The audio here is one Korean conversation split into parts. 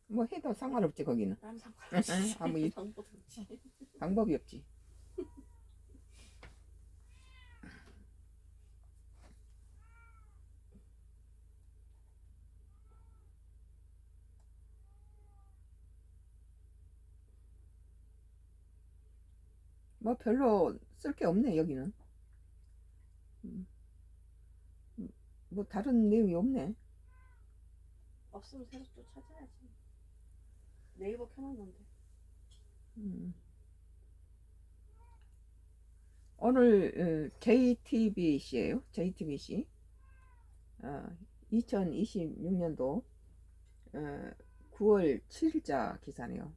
뭐 해도 상관없지 거기는. 난 상관없지. 아무 일, 방법 없지. 방법이 없지. 뭐 별로 쓸 게 없네 여기는. 음, 뭐 다른 내용이 없네. 없으면 새로 또 찾아야지. 네이버 켜놨는데. 음. 오늘 JTBC예요. JTBC. 2026년도 9월 7일자 기사네요.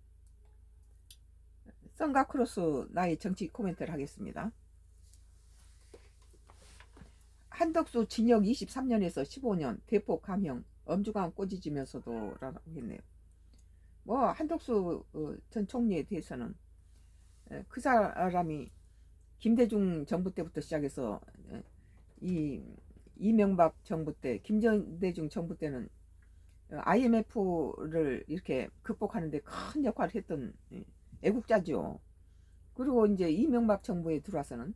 선가크로스 나의 정치 코멘트를 하겠습니다. 한덕수 징역 23년에서 15년 대폭 감형 엄중한 꼬지지면서도 라고 했네요. 뭐 한덕수 전 총리에 대해서는 그 사람이 김대중 정부 때부터 시작해서 이 이명박 정부 때 김대중 정부 때는 IMF를 이렇게 극복하는데 큰 역할을 했던 애국자죠. 그리고 이제 이명박 정부에 들어와서는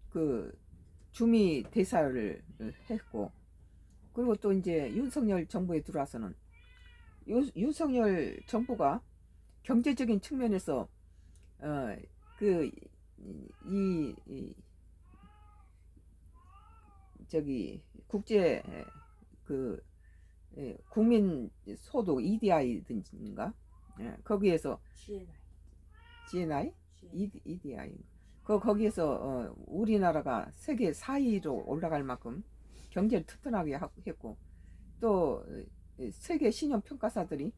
그 주미 대사를 했고, 그리고 또 이제 윤석열 정부에 들어와서는 윤석열 정부가 경제적인 측면에서 그 이 저기 국제 그 국민 소득 EDI든가 거기에서 GNI EDI 거기에서 우리나라가 세계 4위로 올라갈 만큼 경제를 튼튼하게 했고, 또 세계 신용 평가사들이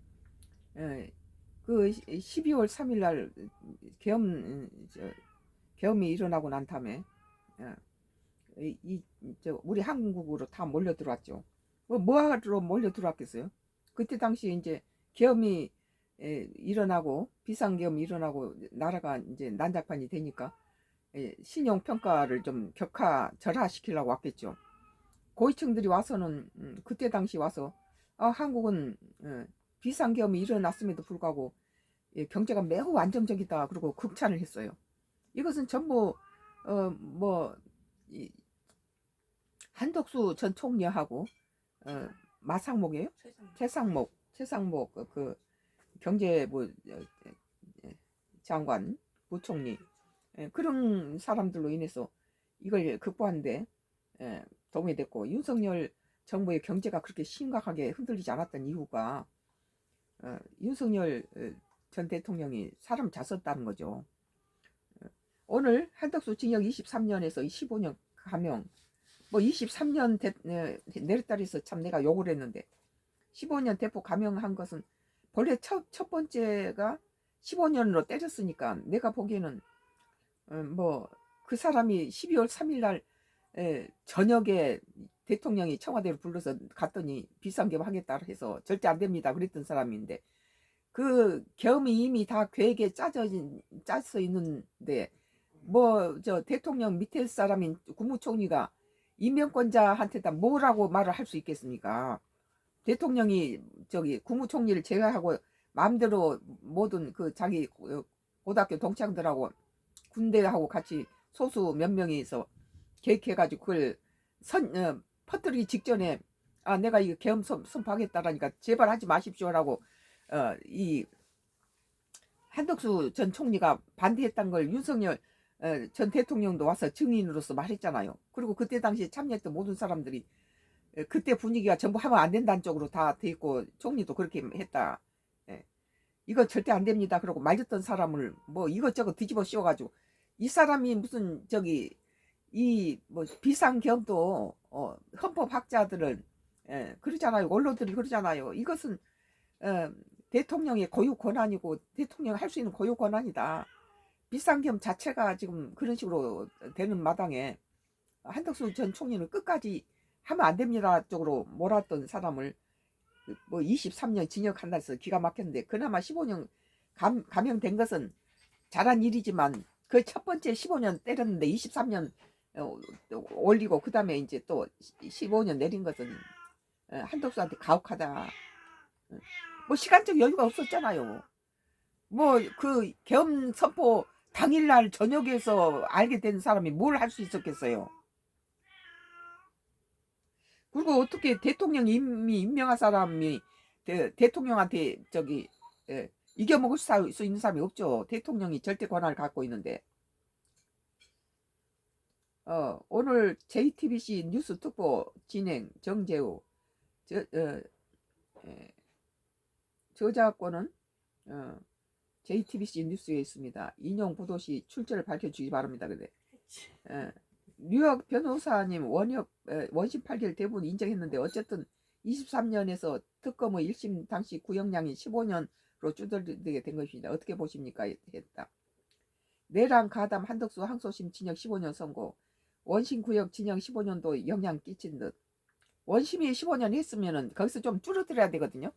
그 12월 3일 날 계엄이 일어나고 난 다음에 우리 한국으로 다 몰려 들어왔죠. 뭐하러 몰려 들어왔겠어요? 그때 당시 이제 계엄이 일어나고 비상계엄이 일어나고 나라가 이제 난장판이 되니까 신용 평가를 좀 절하시키려고 왔겠죠. 고위층들이 와서는 그때 당시 와서 한국은 비상계엄이 일어났음에도 불구하고 경제가 매우 안정적이다 그러고 극찬을 했어요. 이것은 전부 뭐 한덕수 전 총리하고 마상목이에요? 최상목 그 경제 장관 부총리 그런 사람들로 인해서 이걸 극복하는데 도움이 됐고, 윤석열 정부의 경제가 그렇게 심각하게 흔들리지 않았던 이유가 윤석열 전 대통령이 사람 잘 썼다는 거죠. 오늘 한덕수 징역 23년에서 15년 감형, 뭐 23년 내렸다해서 참 내가 욕을 했는데 15년 대폭 감형한 것은 본래 첫 번째가 15년으로 때렸으니까 내가 보기에는 뭐 그 사람이 12월 3일 날 저녁에 대통령이 청와대로 불러서 갔더니 비상계엄 하겠다 해서 절대 안 됩니다 그랬던 사람인데, 그 계엄이 이미 다 계획에 짜서 있는데 뭐 저 대통령 밑에 사람인 국무총리가 임명권자한테다 뭐라고 말을 할 수 있겠습니까? 대통령이 저기 국무총리를 제외하고 마음대로 모든 그 자기 고등학교 동창들하고 군대하고 같이 소수 몇 명이서 계획해가지고 그걸 퍼뜨리기 직전에 내가 이거 계엄 선포하겠다라니까 제발 하지 마십시오라고 이 한덕수 전 총리가 반대했던 걸 윤석열 전 대통령도 와서 증인으로서 말했잖아요. 그리고 그때 당시에 참여했던 모든 사람들이 그때 분위기가 전부 하면 안 된다는 쪽으로 다 돼 있고 총리도 그렇게 했다. 이거 절대 안 됩니다. 그러고 말렸던 사람을 뭐 이것저것 뒤집어 씌워가지고 이 사람이 무슨 저기 이 뭐 비상계엄도 헌법학자들은 그러잖아요. 언론들이 그러잖아요. 이것은 대통령의 고유 권한이고 대통령이 할 수 있는 고유 권한이다. 비상계엄 자체가 지금 그런 식으로 되는 마당에 한덕수 전 총리는 끝까지 하면 안 됩니다 쪽으로 몰았던 사람을 뭐 23년 징역한다 해서 기가 막혔는데, 그나마 15년 감형된 것은 잘한 일이지만 그 첫 번째 15년 때렸는데 23년 올리고 그 다음에 이제 또 15년 내린 것은 한덕수한테 가혹하다. 뭐 시간적 여유가 없었잖아요. 뭐 그 계엄 선포 당일날 저녁에서 알게 된 사람이 뭘 할 수 있었겠어요. 그리고 어떻게 대통령 이미 임명한 사람이 대통령한테 저기 이겨먹을 수 있는 사람이 없죠. 대통령이 절대 권한을 갖고 있는데. 오늘 JTBC 뉴스 특보 진행 정재우 에, 저작권은 JTBC 뉴스에 있습니다. 인용 보도 시 출처를 밝혀주기 바랍니다. 근데 뉴욕 변호사님 원심 판결 대부분 인정했는데 어쨌든 23년에서 특검의 1심 당시 구형량이 15년으로 줄어들게 된 것입니다. 어떻게 보십니까? 했다. 내랑 가담 한덕수 항소심 징역 15년 선고. 원심 구역 징역 15년도 영향 끼친 듯. 원심이 15년 했으면은 거기서 좀 줄어들어야 되거든요.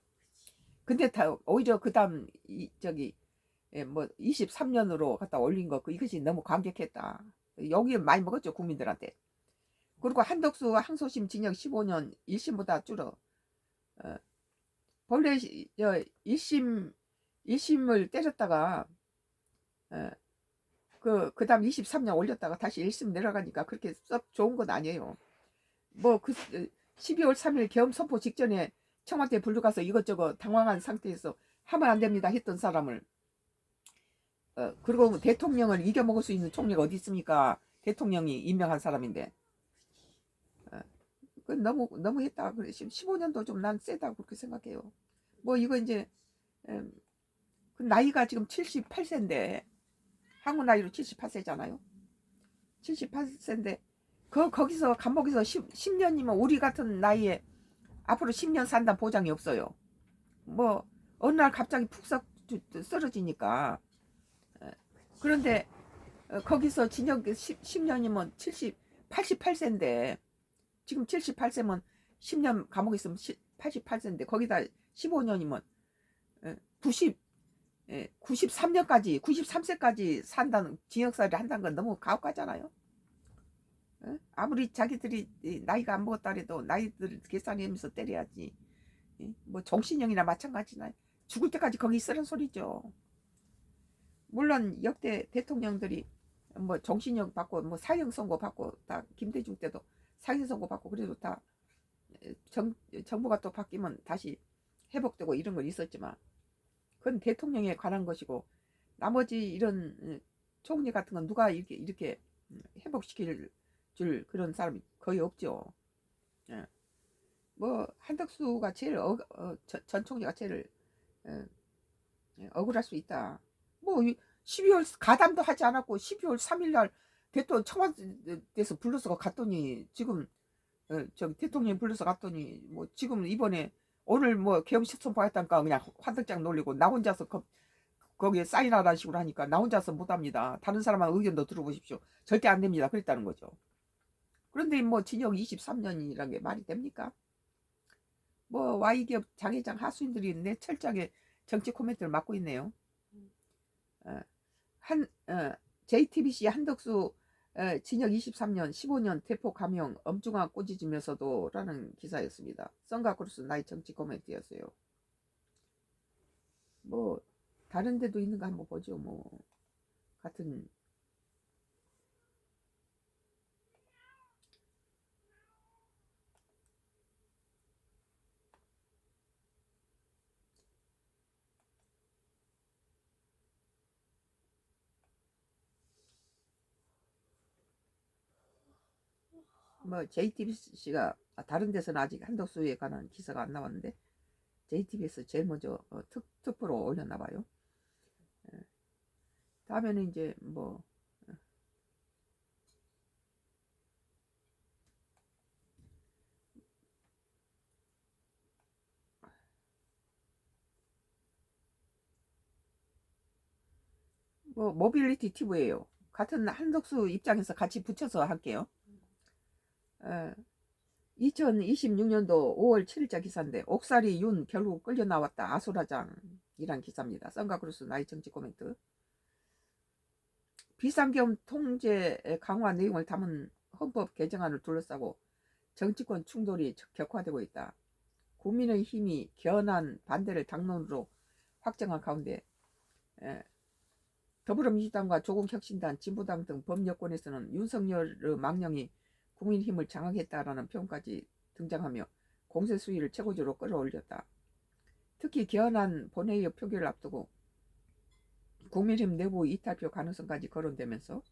근데 오히려 그다음 뭐 23년으로 갖다 올린 거 이것이 너무 강력했다. 여기 많이 먹었죠 국민들한테. 그리고 한덕수 항소심 징역 15년 1심보다 줄어. 본래 1심을 때렸다가 그다음 23년 올렸다가 다시 1심 내려가니까 그렇게 썩 좋은 건 아니에요. 뭐 12월 3일 계엄 선포 직전에 청와대에 불러가서 이것저것 당황한 상태에서 하면 안 됩니다 했던 사람을 그리고 대통령을 이겨먹을 수 있는 총리가 어디 있습니까? 대통령이 임명한 사람인데 그 너무 했다. 그래 15년도 좀 난 세다고 그렇게 생각해요. 뭐 이거 이제 그 나이가 지금 78세인데 한국 나이로 78세잖아요. 78세인데 거기서 감옥에서 10년이면 우리 같은 나이에 앞으로 10년 산다는 보장이 없어요. 뭐 어느 날 갑자기 푹 쓰러지니까. 그런데 거기서 징역 10년이면 88세인데 지금 78세면 10년 감옥에 있으면 88세인데 거기다 15년이면 93년까지 93세까지 산다는 징역살이를 한다는 건 너무 가혹하잖아요. 아무리 자기들이 나이가 안 먹었다 해도 나이들 계산하면서 때려야지. 뭐 정신형이나 마찬가지나 죽을 때까지 거기 있으란 소리죠. 물론 역대 대통령들이 뭐 정신형 받고 뭐 사형 선고 받고 다 김대중 때도 사형 선고 받고 그래도 다 정부가 또 바뀌면 다시 회복되고 이런 건 있었지만 그건 대통령에 관한 것이고 나머지 이런 총리 같은 건 누가 이렇게 회복시킬 줄 그런 사람이 거의 없죠. 뭐 한덕수가 제일 전 총리가 제일 억울할 수 있다. 뭐 12월 가담도 하지 않았고 12월 3일 날 대통령 청와대에서 불러서 갔더니 지금 저기 대통령 불러서 갔더니 뭐 지금 이번에 오늘 뭐 계엄 선포했다니까 그냥 화들짝 놀리고 나 혼자서 거기에 사인하라는 식으로 하니까 나 혼자서 못합니다. 다른 사람한 의견도 들어보십시오. 절대 안 됩니다. 그랬다는 거죠. 그런데 뭐 징역 23년이라는 게 말이 됩니까? 뭐 Y기업 장회장 하수인들이 내 철저하게 정치 코멘트를 맡고 있네요. JTBC 한덕수 징역 23년 15년 대폭 감형 엄중한 꼬집으면서도 라는 기사였습니다. 선가크루스 나의 정치 코멘트였어요. 뭐 다른 데도 있는 거 한번 보죠. 뭐 같은 뭐 JTBC가 다른 데서는 아직 한덕수에 관한 기사가 안 나왔는데 JTBC에서 제일 먼저 특보로 올렸나 봐요. 다음에는 이제 뭐 모빌리티 튜브예요. 같은 한덕수 입장에서 같이 붙여서 할게요. 2026년도 5월 7일자 기사인데 옥살이 윤 결국 끌려 나왔다 아수라장이란 기사입니다. 선가크루스 나이 정치 코멘트. 비상계엄 통제 강화 내용을 담은 헌법 개정안을 둘러싸고 정치권 충돌이 격화되고 있다. 국민의힘이 견한 반대를 당론으로 확정한 가운데 더불어민주당과 조국혁신단, 진보당 등 범여권에서는 윤석열의 망령이 국민의힘을 장악했다라는 표현까지 등장하며 공세 수위를 최고조로 끌어올렸다. 특히 견한 본회의 표결을 앞두고 국민의힘 내부 이탈표 가능성까지 거론되면서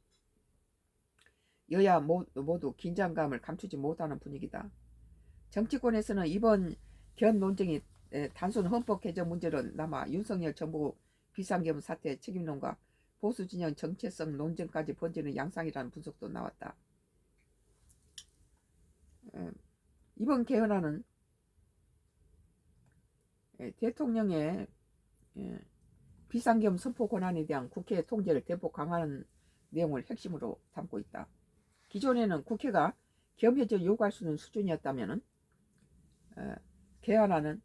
여야 모두 긴장감을 감추지 못하는 분위기다. 정치권에서는 이번 견 논쟁이 단순 헌법 개정 문제로 남아 윤석열 정부 비상계엄 사태 책임론과 보수 진영 정체성 논쟁까지 번지는 양상이라는 분석도 나왔다. 이번 개헌안은 대통령의 비상계엄 선포 권한에 대한 국회 통제를 대폭 강화하는 내용을 핵심으로 담고 있다. 기존에는 국회가 계엄 해제를 요구할 수 있는 수준이었다면 개헌안은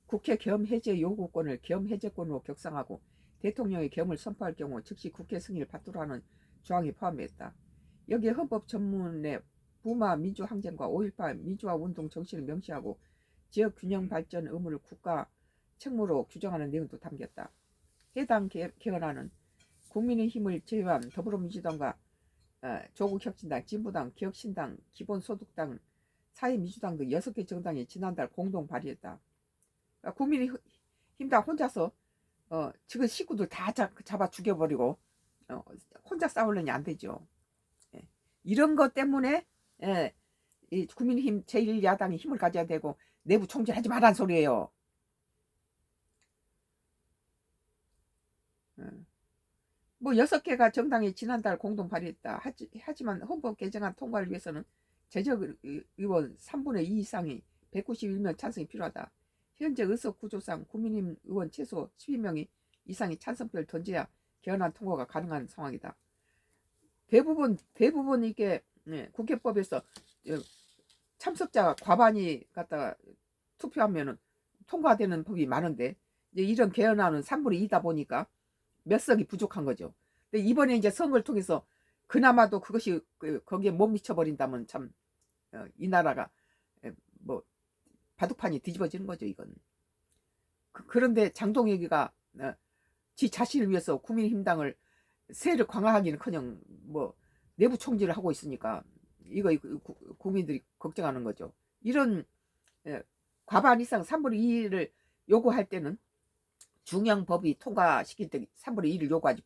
국회 계엄 해제 요구권을 계엄 해제권으로 격상하고 대통령이 계엄을 선포할 경우 즉시 국회 승인을 받도록 하는 조항이 포함되었다. 여기에 헌법 전문의 부마 민주항쟁과 5.18 민주화 운동 정신을 명시하고 지역 균형 발전 의무를 국가 책무로 규정하는 내용도 담겼다. 해당 개헌안은 국민의힘을 제외한 더불어민주당과 조국혁신당, 진보당, 기억신당, 기본소득당, 사회민주당 등 6개 정당이 지난달 공동 발의했다. 국민의힘당 혼자서 지금 식구들 다 잡아 죽여버리고 혼자 싸우려니 안 되죠. 이런 것 때문에 이 국민의힘 제1야당이 힘을 가져야 되고 내부 총질하지 말란 소리예요. 뭐 6개가 정당이 지난달 공동 발의했다. 하지만 헌법 개정안 통과를 위해서는 재적 의원 3분의 2 이상이 191명 찬성이 필요하다. 현재 의석 구조상 국민의힘 의원 최소 12명이 이상이 찬성표를 던져야 개헌안 통과가 가능한 상황이다. 대부분 이게 국회법에서 참석자 과반이 갖다가 투표하면은 통과되는 법이 많은데 이제 이런 개헌안은 3분의 2다 보니까 몇 석이 부족한 거죠. 근데 이번에 이제 선거를 통해서 그나마도 그것이 거기에 못 미쳐버린다면 참 이 나라가 뭐 바둑판이 뒤집어지는 거죠. 이건. 그런데 장동혁이가 지 자신을 위해서 국민의힘당을 세를 강화하기는커녕 뭐 내부 총질을 하고 있으니까 이거 국민들이 걱정하는 거죠. 이런 과반 이상 3분의 2를 요구할 때는 중형 법이 통과시킬 때 3분의 2를 요구하지.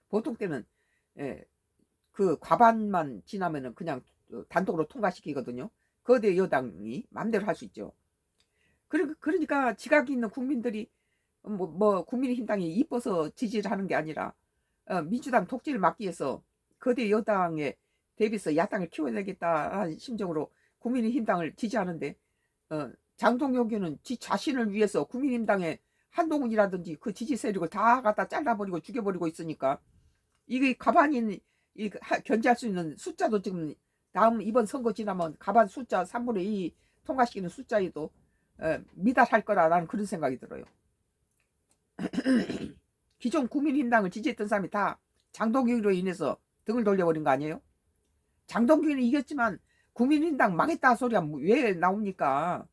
보통 때는 그 과반만 지나면은 그냥 단독으로 통과시키거든요. 거대 여당이 마음대로 할 수 있죠. 그러니까 지각이 있는 국민들이 뭐 국민의힘당이 이뻐서 지지를 하는 게 아니라 민주당 독재를 막기 위해서 거대 여당에 대비해서 야당을 키워내겠다는 심정으로 국민의힘당을 지지하는데 장동혁이는 지 자신을 위해서 국민의힘당의 한동훈이라든지 그 지지 세력을 다 갖다 잘라버리고 죽여버리고 있으니까 이게 가반이 견제할 수 있는 숫자도 지금 다음 이번 선거 지나면 가반 숫자 3분의 2 통과시키는 숫자에도 미달할 거라는 그런 생각이 들어요. 기존 국민의힘당을 지지했던 사람이 다 장동혁으로 인해서 등을 돌려버린 거 아니에요? 장동혁은 이겼지만 국민의힘당 망했다 소리가 왜 나옵니까?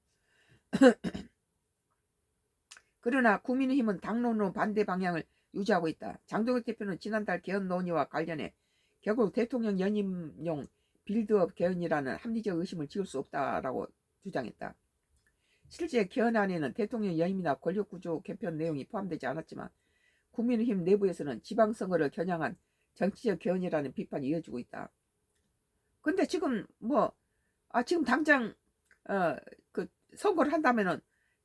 그러나 국민의힘은 당론으로 반대 방향을 유지하고 있다. 장동혁 대표는 지난달 개헌 논의와 관련해 결국 대통령 연임용 빌드업 개헌이라는 합리적 의심을 지울 수 없다라고 주장했다. 실제 개헌안에는 대통령 연임이나 권력구조 개편 내용이 포함되지 않았지만 국민의힘 내부에서는 지방선거를 겨냥한 정치적 개헌이라는 비판이 이어지고 있다. 근데 지금 지금 당장 그 선거를 한다면은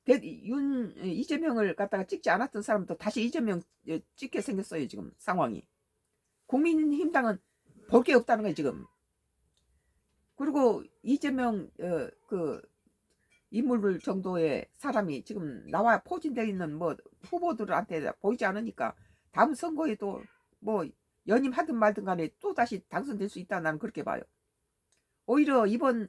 이재명을 갖다가 찍지 않았던 사람도 다시 이재명 찍게 생겼어요. 지금 상황이. 국민의힘당은 볼 게 없다는 거예요. 지금. 그리고 이재명 그 인물 정도의 사람이 지금 나와 포진되어 있는 뭐 후보들한테 보이지 않으니까 다음 선거에도 뭐 연임하든 말든 간에 또 다시 당선될 수 있다. 나는 그렇게 봐요. 오히려 이번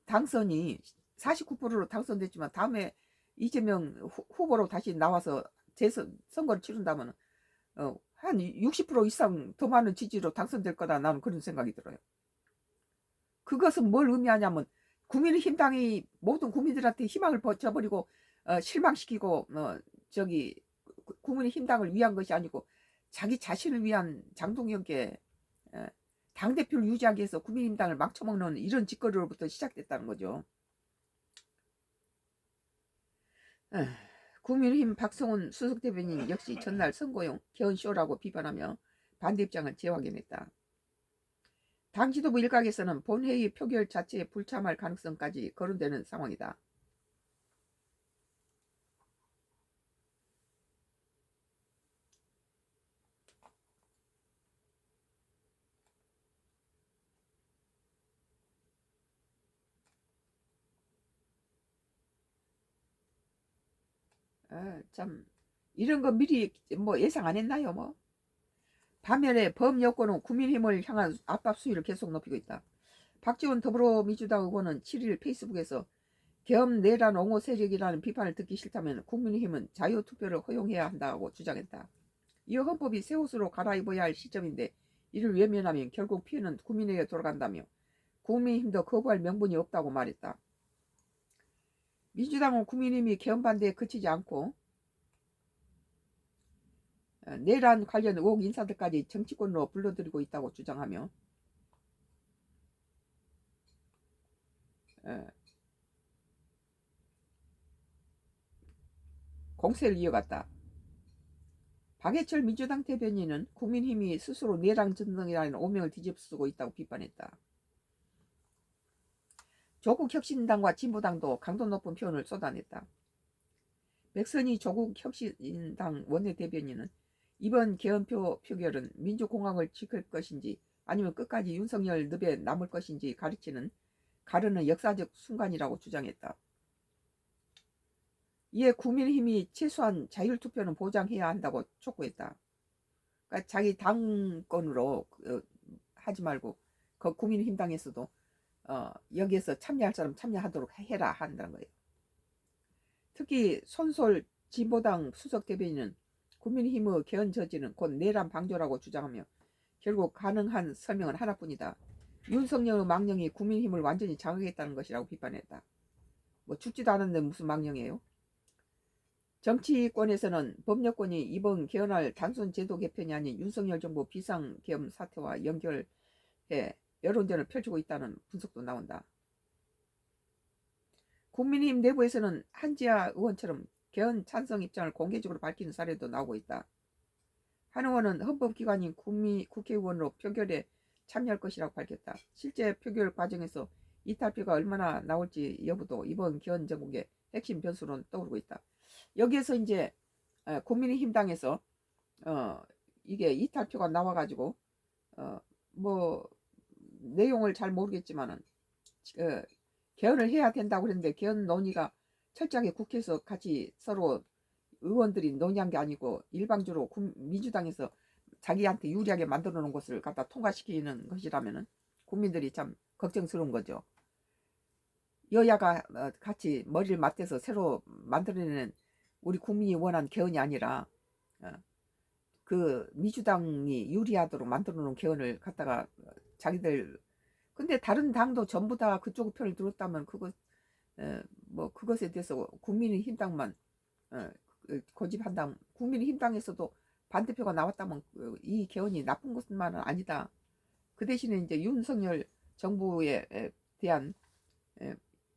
당선이 49%로 당선됐지만 다음에 이재명 후보로 다시 나와서 선거를 치른다면 한 60% 이상 더 많은 지지로 당선될 거다. 나는 그런 생각이 들어요. 그것은 뭘 의미하냐면 국민의힘당이 모든 국민들한테 희망을 줘버리고 실망시키고 저기 국민의힘당을 위한 것이 아니고 자기 자신을 위한 장동혁의 당대표를 유지하기 위해서 국민의힘당을 망쳐먹는 이런 짓거리로부터 시작됐다는 거죠. 국민의힘 박성훈 수석대변인 역시 전날 선거용 개헌쇼라고 비판하며 반대 입장을 재확인했다. 당 지도부 일각에서는 본회의 표결 자체에 불참할 가능성까지 거론되는 상황이다. 참 이런 거 미리 뭐 예상 안 했나요? 뭐 반면에 범여권은 국민힘을 향한 압박 수위를 계속 높이고 있다. 박지원 더불어민주당 의원은 7일 페이스북에서 계엄 내란 옹호 세력이라는 비판을 듣기 싫다면 국민의힘은 자유투표를 허용해야 한다고 주장했다. 이어 헌법이 새 옷으로 갈아입어야 할 시점인데 이를 외면하면 결국 피해는 국민에게 돌아간다며 국민의힘도 거부할 명분이 없다고 말했다. 민주당은 국민의힘이 계엄 반대에 그치지 않고 내란 관련 의혹 인사들까지 정치권으로 불러들이고 있다고 주장하며 공세를 이어갔다. 박해철 민주당 대변인은 국민힘이 스스로 내란 전등이라는 오명을 뒤집쓰고 있다고 비판했다. 조국혁신당과 진보당도 강도 높은 표현을 쏟아냈다. 백선희 조국혁신당 원내대변인은 이번 개헌표 표결은 민주공화국을 지킬 것인지 아니면 끝까지 윤석열 늪에 남을 것인지 가르는 역사적 순간이라고 주장했다. 이에 국민의힘이 최소한 자율투표는 보장해야 한다고 촉구했다. 그러니까 자기 당권으로 하지 말고 그 국민의힘당에서도 여기에서 참여할 사람 참여하도록 해라 한다는 거예요. 특히 손솔 진보당 수석대변인은 국민의힘의 개헌 저지는 곧 내란 방조라고 주장하며 결국 가능한 설명은 하나뿐이다. 윤석열의 망령이 국민의힘을 완전히 장악했다는 것이라고 비판했다. 뭐 죽지도 않았는데 무슨 망령이에요? 정치권에서는 법여권이 이번 개헌할 단순 제도 개편이 아닌 윤석열 정부 비상계엄 사태와 연결해 여론전을 펼치고 있다는 분석도 나온다. 국민의힘 내부에서는 한지아 의원처럼 개헌 찬성 입장을 공개적으로 밝히는 사례도 나오고 있다. 한 의원은 헌법기관인 국회의원으로 표결에 참여할 것이라고 밝혔다. 실제 표결 과정에서 이탈표가 얼마나 나올지 여부도 이번 개헌 정국의 핵심 변수로 떠오르고 있다. 여기에서 이제 국민의힘당에서 이게 이탈표가 나와가지고 뭐 내용을 잘 모르겠지만은 개헌을 해야 된다고 그랬는데 개헌 논의가 철저하게 국회에서 같이 서로 의원들이 논의한 게 아니고 일방적으로 민주당에서 자기한테 유리하게 만들어 놓은 것을 갖다 통과시키는 것이라면은 국민들이 참 걱정스러운 거죠. 여야가 같이 머리를 맞대서 새로 만들어내는 우리 국민이 원한 개헌이 아니라 그 민주당이 유리하도록 만들어 놓은 개헌을 갖다가 자기들 근데 다른 당도 전부 다 그쪽 편을 들었다면 뭐 그것에 대해서 국민의힘당만 고집한다면 국민의힘당에서도 반대표가 나왔다면 이 개헌이 나쁜 것만은 아니다. 그 대신에 이제 윤석열 정부에 대한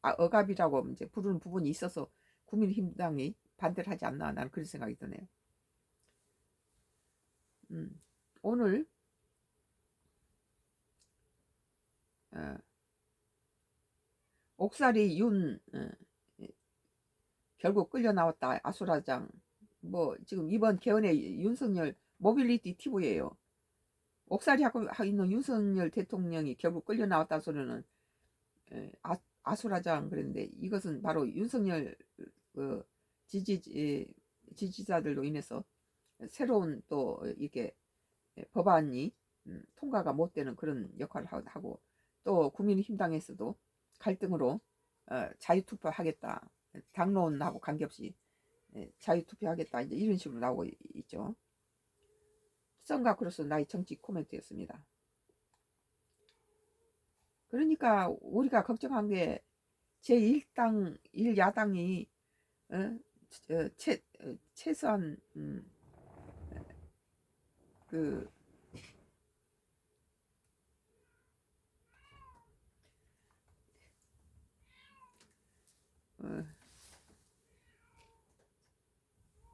억압이라고 이제 부르는 부분이 있어서 국민의힘당이 반대를 하지 않나 나는 그런 생각이 드네요. 오늘 옥살이 윤 결국 끌려 나왔다. 아수라장 뭐 지금 이번 개헌의 윤석열 모빌리티 TV예요. 옥살이 하고 있는 윤석열 대통령이 결국 끌려 나왔다 소리는 아수라장 그랬는데 이것은 바로 윤석열 지지자들로 인해서 새로운 또 이렇게 법안이 통과가 못 되는 그런 역할을 하고 또 국민의힘당에서도 갈등으로 자유투표하겠다. 당론하고 관계없이 자유투표하겠다. 이제 이런 식으로 나오고 있죠. 썬가 크로스 나의 정치 코멘트였습니다. 그러니까 우리가 걱정한 게 제1당 1야당이 최소한 그